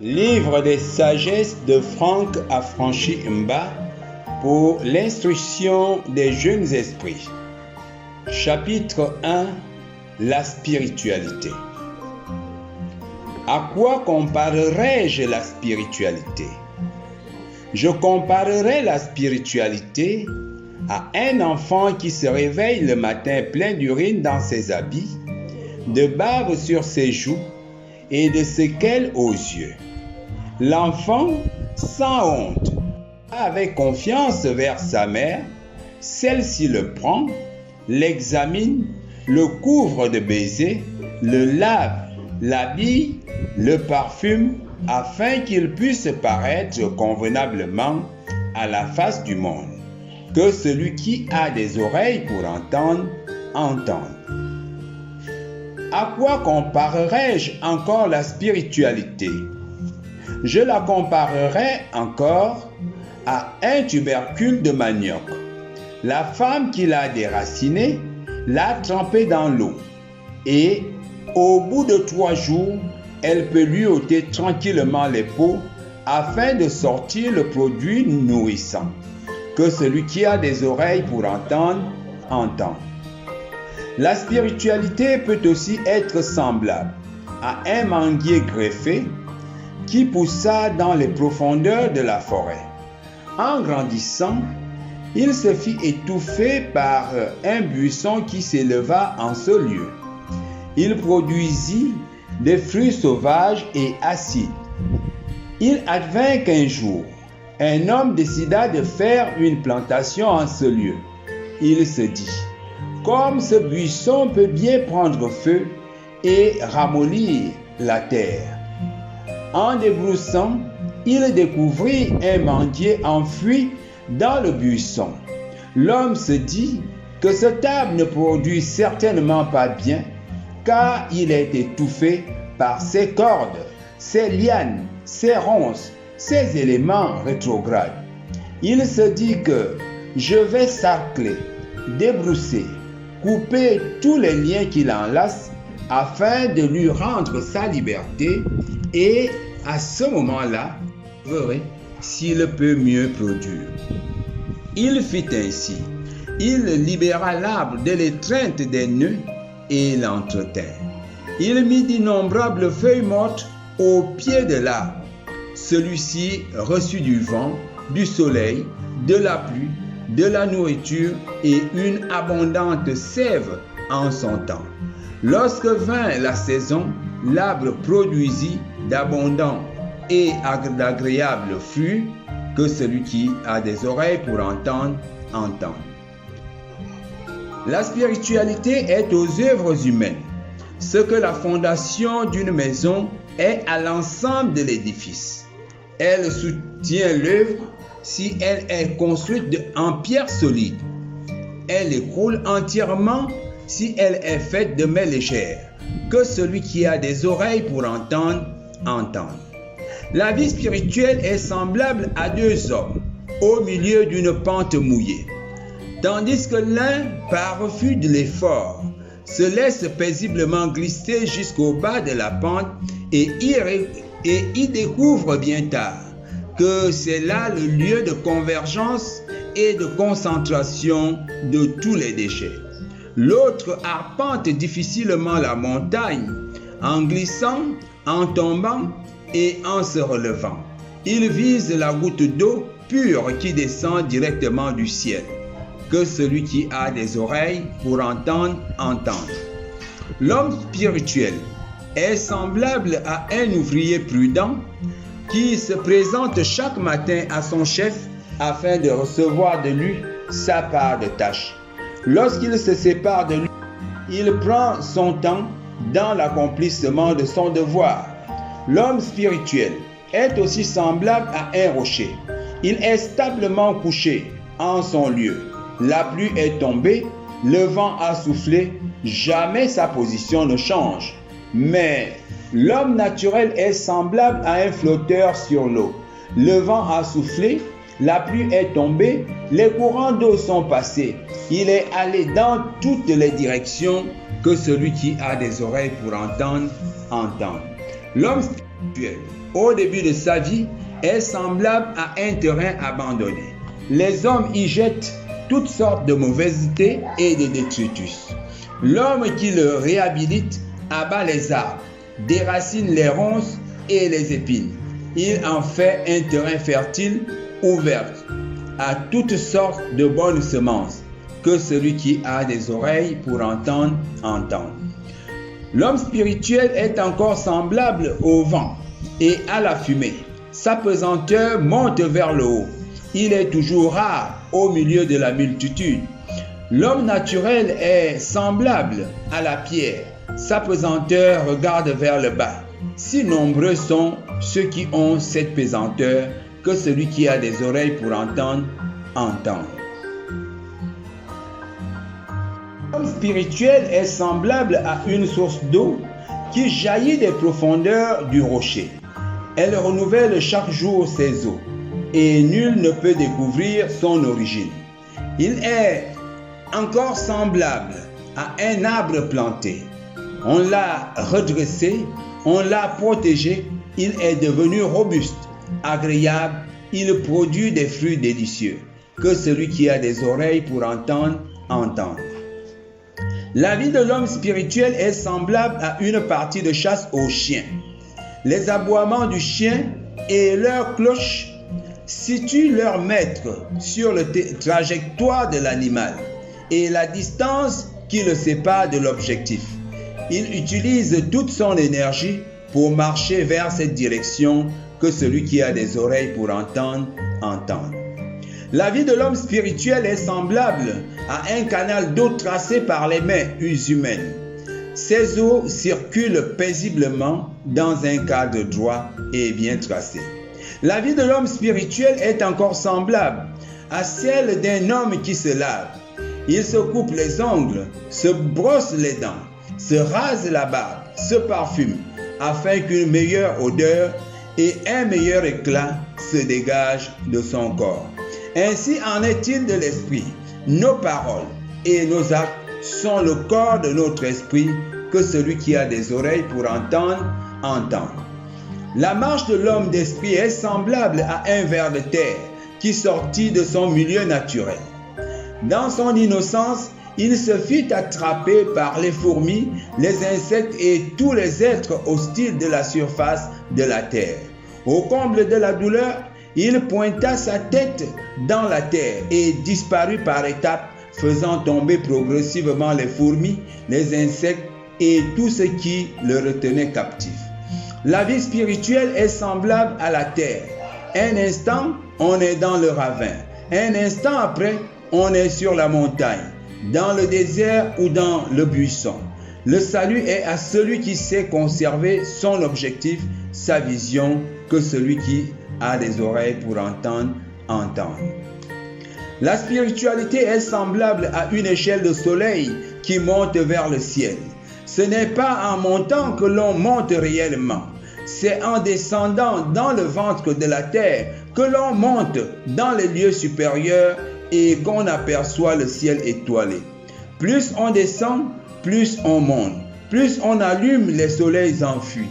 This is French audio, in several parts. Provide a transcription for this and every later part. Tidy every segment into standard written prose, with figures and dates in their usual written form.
Livre des sagesses de Franck Affranchi Mba pour l'instruction des jeunes esprits. Chapitre 1. La spiritualité. À quoi comparerai-je la spiritualité? Je comparerai la spiritualité à un enfant qui se réveille le matin plein d'urine dans ses habits, de bave sur ses joues et de séquelles aux yeux. L'enfant, sans honte, avec confiance vers sa mère, celle-ci le prend, l'examine, le couvre de baisers, le lave, l'habille, le parfume, afin qu'il puisse paraître convenablement à la face du monde. Que celui qui a des oreilles pour entendre, entende. À quoi comparerai-je encore la spiritualité? Je la comparerai encore à un tubercule de manioc. La femme qui l'a déraciné l'a trempé dans l'eau et au bout de 3 jours, elle peut lui ôter tranquillement les peaux afin de sortir le produit nourrissant. Que celui qui a des oreilles pour entendre, entende. La spiritualité peut aussi être semblable à un manguier greffé qui poussa dans les profondeurs de la forêt. En grandissant, il se fit étouffer par un buisson qui s'éleva en ce lieu. Il produisit des fruits sauvages et acides. Il advint qu'un jour, un homme décida de faire une plantation en ce lieu. Il se dit, comme ce buisson peut bien prendre feu et ramollir la terre. En débroussant, il découvrit un manguier enfoui dans le buisson. L'homme se dit que cet arbre ne produit certainement pas bien, car il est étouffé par ses cordes, ses lianes, ses ronces, ses éléments rétrogrades. Il se dit que je vais sarcler, débrousser, couper tous les liens qui l'enlacent afin de lui rendre sa liberté et à ce moment-là, je verrai s'il peut mieux produire. Il fit ainsi. Il libéra l'arbre de l'étreinte des nœuds et l'entretint. Il mit d'innombrables feuilles mortes au pied de l'arbre. Celui-ci reçut du vent, du soleil, de la pluie, de la nourriture et une abondante sève en son temps. Lorsque vint la saison, l'arbre produisit d'abondants et d'agréables fruits. Que celui qui a des oreilles pour entendre, entende. La spiritualité est aux œuvres humaines ce que la fondation d'une maison est à l'ensemble de l'édifice. Elle soutient l'œuvre si elle est construite en pierre solide. Elle écroule entièrement si elle est faite de mets légères. Que celui qui a des oreilles pour entendre, entende. La vie spirituelle est semblable à 2 hommes au milieu d'une pente mouillée. Tandis que l'un, par refus de l'effort, se laisse paisiblement glisser jusqu'au bas de la pente et y découvre bien tard que c'est là le lieu de convergence et de concentration de tous les déchets. L'autre arpente difficilement la montagne en glissant, en tombant et en se relevant. Il vise la goutte d'eau pure qui descend directement du ciel. Que celui qui a des oreilles pour entendre, entende. L'homme spirituel est semblable à un ouvrier prudent qui se présente chaque matin à son chef afin de recevoir de lui sa part de tâche. Lorsqu'il se sépare de lui, il prend son temps dans l'accomplissement de son devoir. L'homme spirituel est aussi semblable à un rocher. Il est stablement couché en son lieu. La pluie est tombée, le vent a soufflé, jamais sa position ne change. Mais l'homme naturel est semblable à un flotteur sur l'eau. Le vent a soufflé, la pluie est tombée, les courants d'eau sont passés. Il est allé dans toutes les directions. Que celui qui a des oreilles pour entendre, entende. L'homme spirituel, au début de sa vie, est semblable à un terrain abandonné. Les hommes y jettent toutes sortes de mauvaises idées et de détritus. L'homme qui le réhabilite abat les arbres, déracine les ronces et les épines. Il en fait un terrain fertile, ouvert à toutes sortes de bonnes semences, que celui qui a des oreilles pour entendre, entende. L'homme spirituel est encore semblable au vent et à la fumée. Sa pesanteur monte vers le haut. Il est toujours rare au milieu de la multitude. L'homme naturel est semblable à la pierre. Sa pesanteur regarde vers le bas. Si nombreux sont ceux qui ont cette pesanteur que celui qui a des oreilles pour entendre, entende. L'homme spirituel est semblable à une source d'eau qui jaillit des profondeurs du rocher. Elle renouvelle chaque jour ses eaux et nul ne peut découvrir son origine. Il est encore semblable à un arbre planté. On l'a redressé, on l'a protégé, il est devenu robuste, agréable, il produit des fruits délicieux. Que celui qui a des oreilles pour entendre, entende. La vie de l'homme spirituel est semblable à une partie de chasse aux chiens. Les aboiements du chien et leur cloche situent leur maître sur la trajectoire de l'animal et la distance qui le sépare de l'objectif. Il utilise toute son énergie pour marcher vers cette direction que celui qui a des oreilles pour entendre, entende. La vie de l'homme spirituel est semblable à un canal d'eau tracé par les mains humaines. Ces eaux circulent paisiblement dans un cadre droit et bien tracé. La vie de l'homme spirituel est encore semblable à celle d'un homme qui se lave. Il se coupe les ongles, se brosse les dents, se rase la barbe, se parfume, afin qu'une meilleure odeur et un meilleur éclat se dégagent de son corps. Ainsi en est-il de l'esprit. Nos paroles et nos actes sont le corps de notre esprit, que celui qui a des oreilles pour entendre, entende. La marche de l'homme d'esprit est semblable à un ver de terre qui sortit de son milieu naturel. Dans son innocence, il se fit attraper par les fourmis, les insectes et tous les êtres hostiles de la surface de la terre. Au comble de la douleur, il pointa sa tête dans la terre et disparut par étapes, faisant tomber progressivement les fourmis, les insectes et tout ce qui le retenait captif. La vie spirituelle est semblable à la terre. Un instant, on est dans le ravin. Un instant après, on est sur la montagne, dans le désert ou dans le buisson. Le salut est à celui qui sait conserver son objectif, sa vision, que celui qui a des oreilles pour entendre, entende. La spiritualité est semblable à une échelle de soleil qui monte vers le ciel. Ce n'est pas en montant que l'on monte réellement. C'est en descendant dans le ventre de la terre que l'on monte dans les lieux supérieurs et qu'on aperçoit le ciel étoilé. Plus on descend, plus on monte. Plus on allume les soleils enfuis.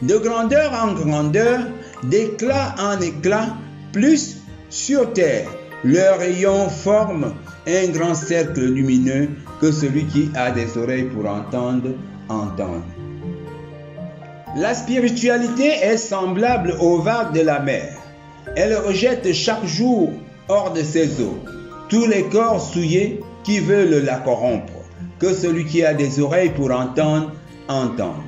De grandeur en grandeur, d'éclat en éclat, plus sur terre, leurs rayons forment un grand cercle lumineux que celui qui a des oreilles pour entendre, entende. La spiritualité est semblable aux vagues de la mer. Elle rejette chaque jour hors de ses eaux tous les corps souillés qui veulent la corrompre. Que celui qui a des oreilles pour entendre, entende.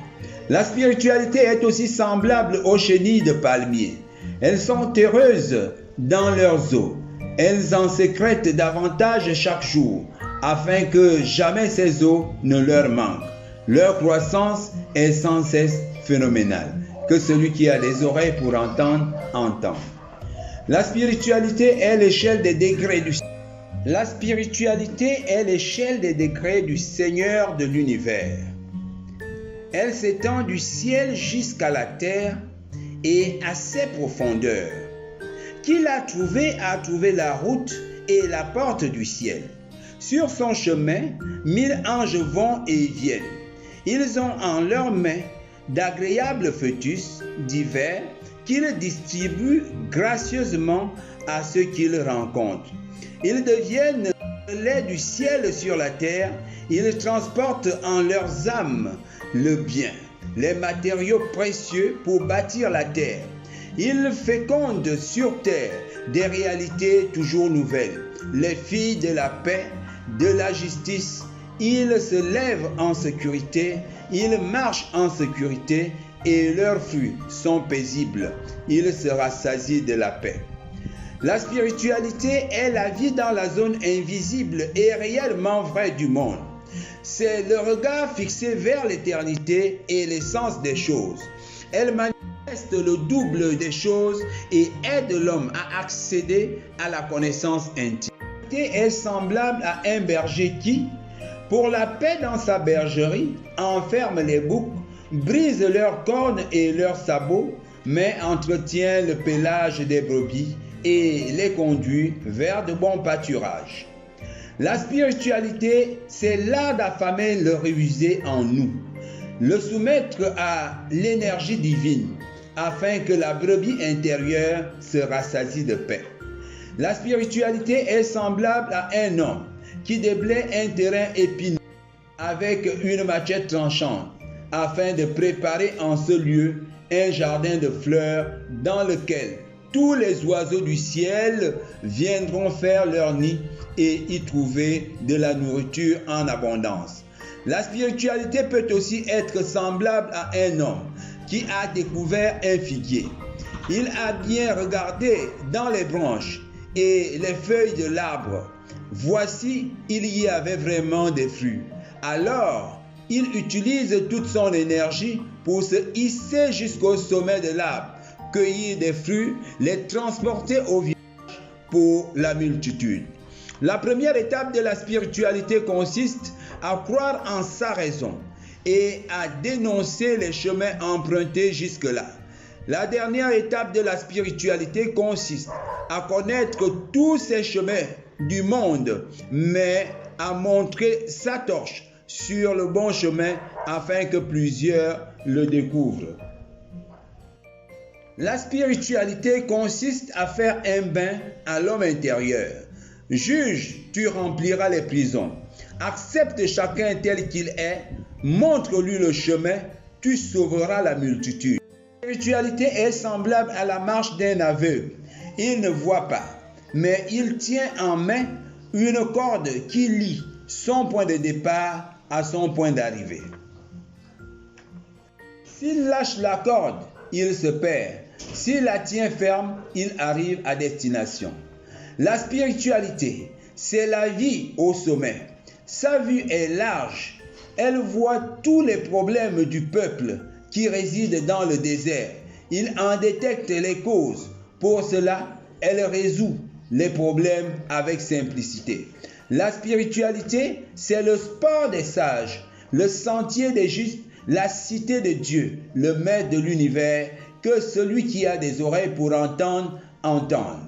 La spiritualité est aussi semblable aux chenilles de palmier. Elles sont terreuses dans leurs eaux. Elles en sécrètent davantage chaque jour, afin que jamais ces eaux ne leur manquent. Leur croissance est sans cesse phénoménale. Que celui qui a des oreilles pour entendre, entende. La spiritualité est l'échelle des degrés du La spiritualité est l'échelle des degrés du Seigneur de l'univers. Elle s'étend du ciel jusqu'à la terre et à ses profondeurs. Qui l'a trouvé a trouvé la route et la porte du ciel. Sur son chemin, 1000 anges vont et viennent. Ils ont en leurs mains d'agréables fœtus divers qu'ils distribuent gracieusement à ceux qu'ils rencontrent. Ils deviennent le lait du ciel sur la terre. Ils transportent en leurs âmes le bien, les matériaux précieux pour bâtir la terre. Ils fécondent sur terre des réalités toujours nouvelles. Les filles de la paix, de la justice, ils se lèvent en sécurité, ils marchent en sécurité et leurs fruits sont paisibles. Ils se rassasient de la paix. La spiritualité est la vie dans la zone invisible et réellement vraie du monde. C'est le regard fixé vers l'éternité et l'essence des choses. Elle manifeste le double des choses et aide l'homme à accéder à la connaissance intime. La spiritualité est semblable à un berger qui, pour la paix dans sa bergerie, enferme les boucs, brise leurs cornes et leurs sabots, mais entretient le pélage des brebis et les conduit vers de bons pâturages. La spiritualité, c'est l'art d'affamer le rusé en nous, le soumettre à l'énergie divine, afin que la brebis intérieure se rassasie de paix. La spiritualité est semblable à un homme qui déblaye un terrain épineux avec une machette tranchante, afin de préparer en ce lieu un jardin de fleurs dans lequel tous les oiseaux du ciel viendront faire leur nid et y trouver de la nourriture en abondance. La spiritualité peut aussi être semblable à un homme qui a découvert un figuier. Il a bien regardé dans les branches et les feuilles de l'arbre. Voici, il y avait vraiment des fruits. Alors, il utilise toute son énergie pour se hisser jusqu'au sommet de l'arbre, cueillir des fruits, les transporter au village pour la multitude. La première étape de la spiritualité consiste à croire en sa raison et à dénoncer les chemins empruntés jusque-là. La dernière étape de la spiritualité consiste à connaître tous ces chemins du monde, mais à montrer sa torche sur le bon chemin afin que plusieurs le découvrent. La spiritualité consiste à faire un bain à l'homme intérieur. Juge, tu rempliras les prisons. Accepte chacun tel qu'il est. Montre-lui le chemin, tu sauveras la multitude. La spiritualité est semblable à la marche d'un aveugle. Il ne voit pas, mais il tient en main une corde qui lie son point de départ à son point d'arrivée. S'il lâche la corde, il se perd. S'il la tient ferme, il arrive à destination. La spiritualité, c'est la vie au sommet. Sa vue est large. Elle voit tous les problèmes du peuple qui réside dans le désert. Il en détecte les causes. Pour cela, elle résout les problèmes avec simplicité. La spiritualité, c'est le sport des sages, le sentier des justes, la cité de Dieu, le maître de l'univers, que celui qui a des oreilles pour entendre, entende.